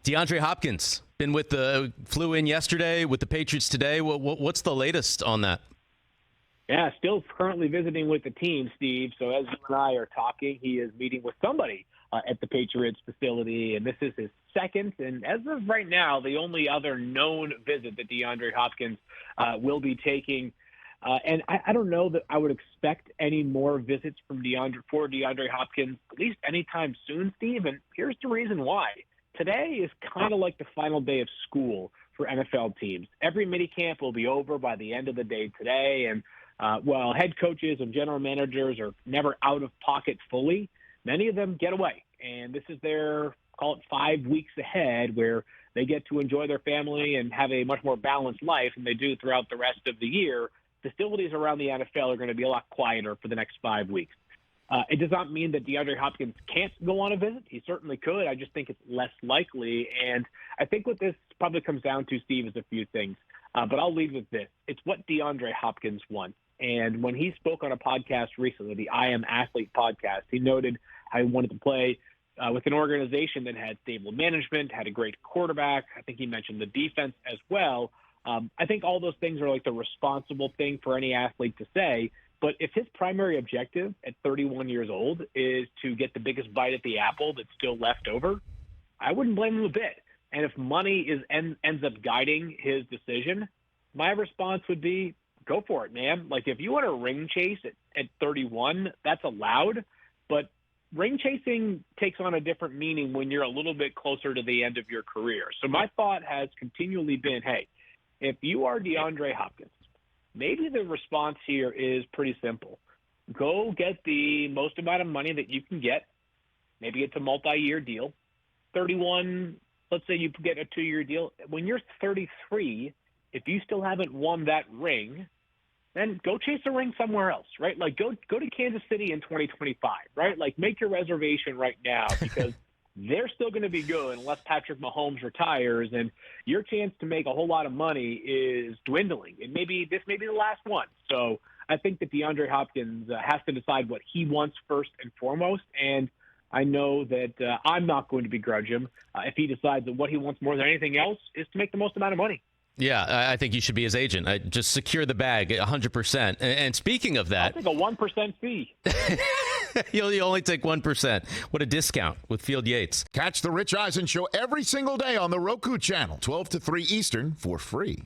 DeAndre Hopkins flew in yesterday with the Patriots today. What's the latest on that? Yeah, still currently visiting with the team, Steve. So as you and I are talking, he is meeting with somebody at the Patriots facility, and this is his second. And as of right now, the only other known visit that DeAndre Hopkins will be taking. And I don't know that I would expect any more visits from DeAndre Hopkins, at least anytime soon, Steve. And here's the reason why. Today is kind of like the final day of school for NFL teams. Every minicamp will be over by the end of the day today, and while head coaches and general managers are never out of pocket fully, many of them get away. And this is their, call it 5 weeks ahead, where they get to enjoy their family and have a much more balanced life than they do throughout the rest of the year. Facilities around the NFL are going to be a lot quieter for the next 5 weeks. It does not mean that DeAndre Hopkins can't go on a visit. He certainly could. I just think it's less likely. And I think what this probably comes down to, Steve, is a few things. But I'll lead with this. It's what DeAndre Hopkins wants. And when he spoke on a podcast recently, the I Am Athlete podcast, he noted how he wanted to play with an organization that had stable management, had a great quarterback. I think he mentioned the defense as well. I think all those things are like the responsible thing for any athlete to say. But if his primary objective at 31 years old is to get the biggest bite at the apple that's still left over, I wouldn't blame him a bit. And if money ends up guiding his decision, my response would be, go for it, man. Like, if you want to ring chase at 31, that's allowed. But ring chasing takes on a different meaning when you're a little bit closer to the end of your career. So my thought has continually been, hey, if you are DeAndre Hopkins, maybe the response here is pretty simple. Go get the most amount of money that you can get. Maybe it's a multi-year deal. 31, let's say you get a 2-year deal. When you're 33, if you still haven't won that ring, then go chase a ring somewhere else, right? Like, go to Kansas City in 2025, right? Like, make your reservation right now, because they're still going to be good unless Patrick Mahomes retires, and your chance to make a whole lot of money is dwindling. And maybe this may be the last one. So I think that DeAndre Hopkins has to decide what he wants first and foremost, and I know that I'm not going to begrudge him if he decides that what he wants more than anything else is to make the most amount of money. Yeah, I think you should be his agent. Just secure the bag 100%. And speaking of that, I'll take a 1% fee. You'll only take 1%. What a discount with Field Yates. Catch the Rich Eisen Show every single day on the Roku channel, 12 to 3 Eastern, for free.